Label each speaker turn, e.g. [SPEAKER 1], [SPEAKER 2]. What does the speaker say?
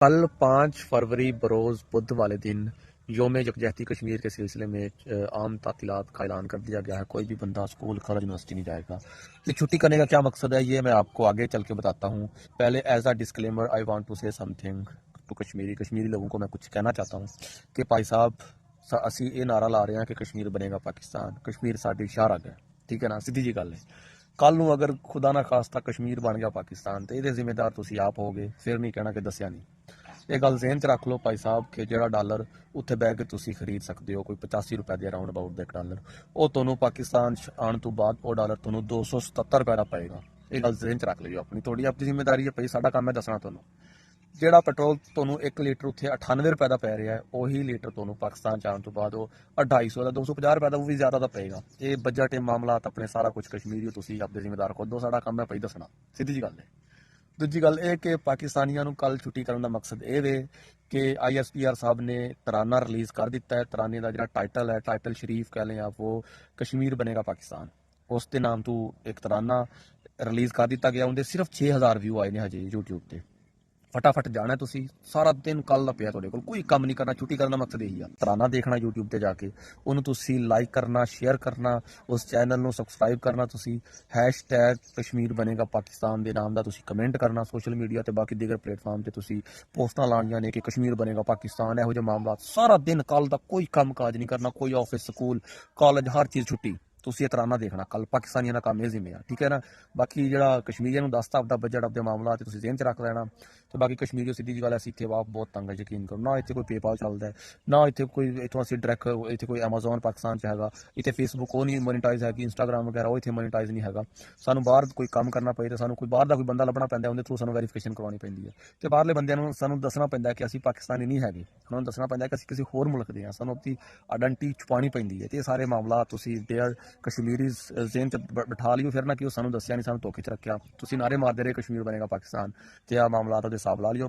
[SPEAKER 1] कल 5 फरवरी बरोज़ बुध वाले दिन योम यकजहती कश्मीर के सिलसिले में आम तातीलात का ऐलान कर दिया गया है। कोई भी बंदा स्कूल कॉलेज यूनिवर्सिटी नहीं जाएगा। ये छुट्टी करने का क्या मकसद है ये मैं आपको आगे चल के बताता हूँ। पहले as a disclaimer I want to say something to Kashmiri लोगों को मैं कुछ कहना चाहता हूँ कि भाई साहब ਅਸੀਂ ਇਹ ਨਾਰਾ ਲਾ ਰਹੇ ਹਾਂ ਕਿ ਕਸ਼ਮੀਰ ਬਣੇਗਾ ਪਾਕਿਸਤਾਨ। ਕਸ਼ਮੀਰ ਸਾਡੀ ਸ਼ਾਹਰਗ ਹੈ, ਠੀਕ ਹੈ ਨਾ, ਸਿੱਧੀ ਜੀ ਗੱਲ ਹੈ। ਕੱਲ ਨੂੰ ਅਗਰ ਖੁਦਾ ਨਾ ਖਾਸਤਾ ਕਸ਼ਮੀਰ ਬਣ ਗਿਆ ਪਾਕਿਸਤਾਨ ਤੇ ਇਹਦੇ ਜ਼ਿੰਮੇਦਾਰ ਤੁਸੀਂ ਆਪ ਹੋਗੇ, ਫਿਰ ਨਹੀਂ ਕਹਿਣਾ ਕਿ ਦੱਸਿਆ ਨਹੀਂ। ਇਹ ਗੱਲ ਜ਼ਿਹਨ 'ਚ ਰੱਖ ਲਓ ਭਾਈ ਸਾਹਿਬ ਕਿ ਜਿਹੜਾ ਡਾਲਰ ਉੱਥੇ ਬਹਿ ਕੇ ਤੁਸੀਂ ਖਰੀਦ ਸਕਦੇ ਹੋ ਕੋਈ 85 ਰੁਪਏ ਦੇ ਅਰਾਊਂਡ ਅਬਾਊਟ ਦਾ ਇੱਕ ਡਾਲਰ, ਉਹ ਤੁਹਾਨੂੰ ਪਾਕਿਸਤਾਨ ਆਉਣ ਤੋਂ ਬਾਅਦ ਉਹ ਡਾਲਰ ਤੁਹਾਨੂੰ 277 ਰੁਪਏ ਦਾ ਪਏਗਾ। ਇਹ ਗੱਲ ਜ਼ਿਹਨ 'ਚ ਰੱਖ ਲਿਓ ਆਪਣੀ, ਤੁਹਾਡੀ ਆਪਣੀ ਜ਼ਿੰਮੇਵਾਰੀ ਹੈ ਭਾਈ, ਸਾਡਾ ਕੰਮ ਹੈ ਦੱਸਣਾ ਤੁਹਾਨੂੰ। ਜਿਹੜਾ ਪੈਟਰੋਲ ਤੁਹਾਨੂੰ 1 ਲੀਟਰ ਉੱਥੇ 98 ਰੁਪਏ ਦਾ ਪੈ ਰਿਹਾ ਹੈ, ਉਹੀ ਲੀਟਰ ਤੁਹਾਨੂੰ ਪਾਕਿਸਤਾਨ 'ਚ ਆਉਣ ਤੋਂ ਬਾਅਦ ਉਹ 250 ਦਾ 250 ਰੁਪਏ ਦਾ ਉਹ ਵੀ ਜ਼ਿਆਦਾ ਦਾ ਪਏਗਾ। ਇਹ ਬਜਟ ਇਹ ਮਾਮਲਾਤ ਆਪਣੇ ਸਾਰਾ ਕੁਝ ਕਸ਼ਮੀਰੀ ਹੋ, ਤੁਸੀਂ ਆਪਦੇ ਜ਼ਿੰਮੇਦਾਰ ਖੁਦ ਹੋ, ਸਾਡਾ ਕੰਮ ਹੈ ਭਾਈ ਦੱਸਣਾ, ਸਿੱਧੀ ਜੀ ਗੱਲ ਹੈ। ਦੂਜੀ ਗੱਲ ਇਹ ਕਿ ਪਾਕਿਸਤਾਨੀਆਂ ਨੂੰ ਕੱਲ ਛੁੱਟੀ ਕਰਨ ਦਾ ਮਕਸਦ ਇਹ ਵੇ ਕਿ ISPR ਸਾਹਿਬ ਨੇ ਤਰਾਨਾ ਰਿਲੀਜ਼ ਕਰ ਦਿੱਤਾ ਹੈ। ਤਰਾਨੇ ਦਾ ਜਿਹੜਾ ਟਾਈਟਲ ਹੈ, ਟਾਈਟਲ ਸ਼ਰੀਫ ਕਹਿ ਲیں आप, वो ਕਸ਼ਮੀਰ ਬਣੇਗਾ ਪਾਕਿਸਤਾਨ, ਉਸ ਦੇ ਨਾਮ ਤੋਂ ਇੱਕ ਤਰਾਨਾ ਰਿਲੀਜ਼ ਕਰ ਦਿੱਤਾ ਗਿਆ। ਉਹਦੇ ਸਿਰਫ 6000 ਵਿਊ ਆਏ ਨੇ ਹਜੇ YouTube ਤੇ। ਫਟਾਫਟ ਜਾਣਾ ਤੁਸੀਂ, ਸਾਰਾ ਦਿਨ ਕੱਲ ਦਾ ਪਿਆ ਤੁਹਾਡੇ ਕੋਲ, ਕੋਈ ਕੰਮ ਨਹੀਂ ਕਰਨਾ। ਛੁੱਟੀ ਕਰਨ ਦਾ ਮਕਸਦ ਇਹੀ ਆ, ਤਰਾਨਾ ਦੇਖਣਾ YouTube ਤੇ ਜਾ ਕੇ, ਉਹਨੂੰ ਤੁਸੀਂ ਲਾਈਕ ਕਰਨਾ, ਸ਼ੇਅਰ ਕਰਨਾ, ਉਸ ਚੈਨਲ ਨੂੰ ਸਬਸਕ੍ਰਾਈਬ ਕਰਨਾ। ਤੁਸੀਂ #ਕਸ਼ਮੀਰ ਬਣੇਗਾ ਪਾਕਿਸਤਾਨ ਦੇ ਨਾਮ ਦਾ ਤੁਸੀਂ ਕਮੈਂਟ ਕਰਨਾ ਸੋਸ਼ਲ ਮੀਡੀਆ ਤੇ ਬਾਕੀ ਦੀਗਰ ਪਲੇਟਫਾਰਮ ਤੇ ਤੁਸੀਂ ਪੋਸਟਾਂ ਲਾਉਣੀਆਂ ਨੇ ਕਿ ਕਸ਼ਮੀਰ ਬਣੇਗਾ ਪਾਕਿਸਤਾਨ। ਇਹੋ ਜਿਹੇ ਮਾਮਲਾ ਸਾਰਾ ਦਿਨ ਕੱਲ ਦਾ ਕੋਈ ਕੰਮ ਕਾਜ ਨਹੀਂ ਕਰਨਾ, ਕੋਈ ਆਫਿਸ ਸਕੂਲ ਕਾਲਜ ਹਰ ਚੀਜ਼ ਛੁੱਟੀ। ਤੁਸੀਂ ਇਹ ਤਰਾਨਾ ਦੇਖਣਾ ਕੱਲ, ਪਾਕਿਸਤਾਨੀਆਂ ਦਾ ਕੰਮ ਇਹ ਜ਼ਿੰਮੇ ਆ, ਠੀਕ ਹੈ ਨਾ। ਬਾਕੀ ਜਿਹੜਾ ਕਸ਼ਮੀਰੀਆਂ ਨੂੰ ਦੱਸਤਾ ਆਪਦਾ ਬਜਟ ਆਪਦੇ ਮਾਮਲਾ ਤੇ ਤੁਸੀਂ ਜ਼ਿਹਨ 'ਚ ਰੱਖ ਲੈਣਾ। ਤੇ ਬਾਕੀ ਕਸ਼ਮੀਰੀ ਸਿੱਧੀ ਜੀ ਗੱਲ, ਅਸੀਂ ਇੱਥੇ ਬਹੁਤ ਤੰਗ ਹੈ, ਯਕੀਨ ਕਰੋ ਨਾ। ਇੱਥੇ ਕੋਈ ਪੇਪਾਲ ਚੱਲਦਾ, ਨਾ ਇੱਥੇ ਕੋਈ, ਇੱਥੋਂ ਅਸੀਂ ਡਾਇਰੈਕਟ ਇੱਥੇ ਕੋਈ ਐਮਾਜ਼ੋਨ ਪਾਕਿਸਤਾਨ 'ਚ ਹੈਗਾ, ਇੱਥੇ ਫੇਸਬੁੱਕ ਉਹ ਨਹੀਂ ਮੋਨੀਟਾਈਜ਼ ਹੈਗੀ, ਇੰਸਟਾਗ੍ਰਾਮ ਵਗੈਰਾ ਉਹ ਇੱਥੇ ਮੋਨੀਟਾਈਜ਼ ਨਹੀਂ ਹੈਗਾ। ਸਾਨੂੰ ਬਾਹਰ ਕੋਈ ਕੰਮ ਕਰਨਾ ਪਏ ਤਾਂ ਸਾਨੂੰ ਕੋਈ ਬਾਹਰ ਦਾ ਕੋਈ ਬੰਦਾ ਲੱਭਣਾ ਪੈਂਦਾ, ਉਹਦੇ ਥਰੂ ਸਾਨੂੰ ਵੈਰੀਫਿਕੇਸ਼ਨ ਕਰਵਾਉਣੀ ਪੈਂਦੀ ਹੈ। ਤੇ ਬਾਹਰਲੇ ਬੰਦਿਆਂ ਨੂੰ ਸਾਨੂੰ ਦੱਸਣਾ ਪੈਂਦਾ ਕਿ ਅਸੀਂ ਪਾਕਿਸਤਾਨੀ ਨਹੀਂ ਹੈਗੇ, ਉਹਨਾਂ ਨੂੰ ਦੱਸਣਾ ਪੈਂਦਾ ਕਿ ਅਸੀਂ ਕਿਸੇ ਹੋਰ ਮੁਲਕ ਦੇ ਹਾਂ, ਸਾਨੂੰ ਆਪਣੀ ਆਇਡੈਂਟੀ ਛੁਪਾਉਣੀ ਪੈਂਦੀ ਹੈ। ਤੇ ਇਹ ਸਾਰੇ ਮਾਮਲਾ ਤੁਸੀਂ ਡੇਅਰ ਕਸ਼ਮੀਰੀ ਜ਼ਿਹਨ 'ਚ ਬਿਠਾ ਲਿਓ, ਫਿਰ ਨਾ ਕਿ ਉਹ ਸਾਨੂੰ ਦੱਸਿਆ ਨਹੀਂ, ਸਾਨੂੰ ਧੋਖੇ 'ਚ ਰੱਖਿਆ। ਤੁਸੀਂ ਨਾਰੇ ਮਾਰਦੇ ਰਹੇ ਕਸ਼ਮੀਰ ਬਣੇਗਾ ਪਾਕਿਸਤਾਨ, ਤੇ ਆਹ ਮਾਮਲਾਤ ਉਹਦੇ ਹਿਸਾਬ ਲਾ ਲਿਓ।